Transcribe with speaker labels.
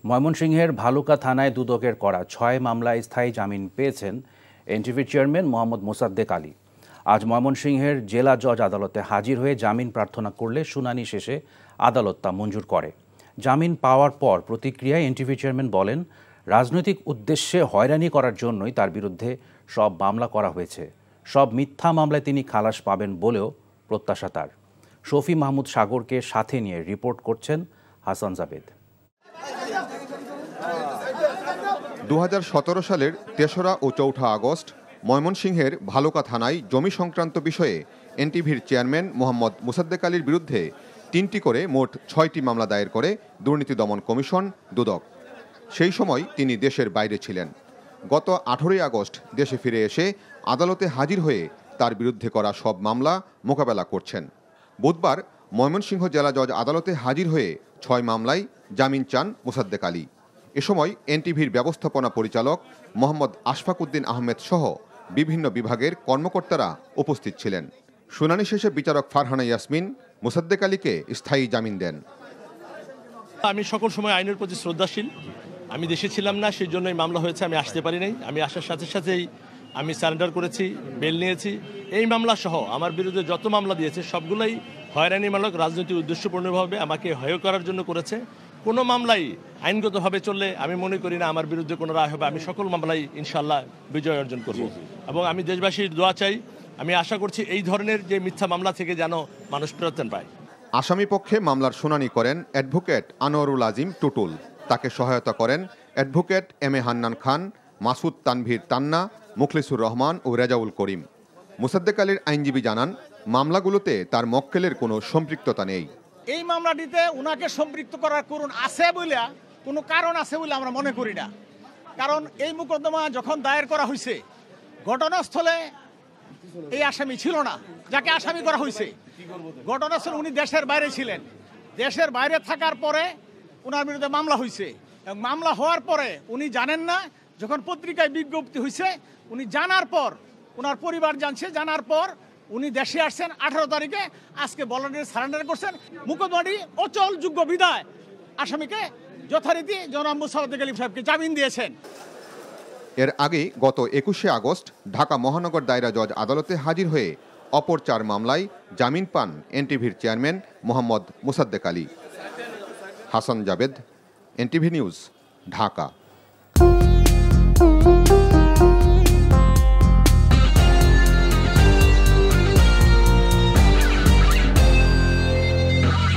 Speaker 1: ময়মনসিংহের ভালুকা থানায় দুদকের করা ৬ মামলায় স্থায়ী জামিন পেয়েছেন এনটিভির চেয়ারম্যান মোহাম্মদ মোসাদ্দেক আলী। আজ ময়মনসিংহের জেলা জজ আদালতে হাজির হয়ে জামিন প্রার্থনা করলে শুনানি শেষে আদালত তা মঞ্জুর করে। জামিন পাওয়ার পর প্রতিক্রিয়ায় এনটিভি চেয়ারম্যান বলেন, রাজনৈতিক উদ্দেশ্যে হয়রানি করার জন্যই তার বিরুদ্ধে সব মামলা করা হয়েছে। সব মিথ্যা মামলায় তিনি খালাস পাবেন বলেও প্রত্যাশা তার। শফি মাহমুদ সাগরকে সাথে নিয়ে রিপোর্ট করছেন হাসান জাবেদ।
Speaker 2: 2017 সালের ৩রা ও ৪ঠা আগস্ট ময়মনসিংহের ভালুকা থানায় জমি সংক্রান্ত বিষয়ে এনটিভির চেয়ারম্যান মোহাম্মদ মোসাদ্দেক আলীর বিরুদ্ধে ৩টি করে মোট ৬টি মামলা দায়ের করে দুর্নীতি দমন কমিশন দুদক। সেই সময় তিনি দেশের বাইরে ছিলেন। গত 18ই আগস্ট দেশে ফিরে এসে আদালতে হাজির হয়ে তার বিরুদ্ধে করা সব মামলা মোকাবেলা করছেন। বুধবার ময়মনসিংহ জেলা জজ আদালতে হাজির হয়ে ৬ মামলায় জামিন চান মোসাদ্দেক আলী। এ সময় এনটিভির ব্যবস্থাপনা পরিচালক মোহাম্মদ আশফাক উদ্দিন আহমেদ সহ বিভিন্ন বিভাগের কর্মকর্তারা উপস্থিত ছিলেন। শুনানি শেষে বিচারক ফারহানা ইয়াসমিন মোসাদ্দেক আলীকে স্থায়ী জামিন দেন।
Speaker 3: আমি সকল সময় আইনের প্রতি শ্রদ্ধাশীল। আমি দেশে ছিলাম না, সেই জন্যই মামলা হয়েছে, আমি আসতে পারি নাই। আমি আসার সাথে সাথেই আমি সারেন্ডার করেছি, বেল নিয়েছি। এই মামলা সহ আমার বিরুদ্ধে যত মামলা দিয়েছে সবগুলোই হয়রানিমূলক, রাজনৈতিক উদ্দেশ্যপূর্ণভাবে আমাকে হেয় করার জন্য করেছে। কোনো মামলাই আইনগতভাবে চললে আমি মনে করি না আমার বিরুদ্ধে কোনো রায় হবে। আমি সকল মামলাই ইনশাআল্লাহ বিজয় অর্জন করব এবং আমি দেশবাসীর দোয়া চাই। আমি আশা করছি এই ধরনের যে মিথ্যা মামলা থেকে যেন মানুষ পরিত্রাণ পায়।
Speaker 2: আসামি পক্ষে মামলার শুনানি করেন অ্যাডভোকেট আনোয়ারুল আজিম টুটুল। তাকে সহায়তা করেন অ্যাডভোকেট এম এ হান্নান খান, মাসুদ তানভীর তান্না, মুখলিসুর রহমান ও রেজাউল করিম। মোসাদ্দেক আলীর আইনজীবী জানান, মামলাগুলোতে তার মক্কেলের কোনো সম্পৃক্ততা নেই।
Speaker 4: এই মামলাটিতে উনাকে সম্পৃক্ত করার কোনো কারণ আছে বলে আমরা মনে করি না। কারণ এই মোকদ্দমা যখন দায়ের করা হয়েছে, ঘটনাস্থলে এই আসামি ছিল না, যাকে আসামি করা হয়েছে। ঘটনাস্থলে উনি দেশের বাইরে ছিলেন। দেশের বাইরে থাকার পরে ওনার বিরুদ্ধে মামলা হয়েছে এবং মামলা হওয়ার পরে উনি জানেন না। যখন পত্রিকায় বিজ্ঞপ্তি হয়েছে, উনি জানার পর, ওনার পরিবার জানছে, জানার পর উনি দেশে আসছেন 18 তারিখে। আজকে ভলান্টিয়ার সারেন্ডার করছেন। মোকদ্দমাটি অচল যোগ্য বিধায় আসামিকে যথারীতি জনাব মোসাদ্দেক আলী সাহেবকে জামিন দিয়েছেন।
Speaker 2: এর আগে গত 21শে আগস্ট ঢাকা মহানগর দায়রা জজ আদালতে হাজির হয়ে অপর 4 মামলায় জামিন পান এনটিভির chairman Mohammad Mosaddek Ali. Hasan Jabed, NTV news, Dhaka.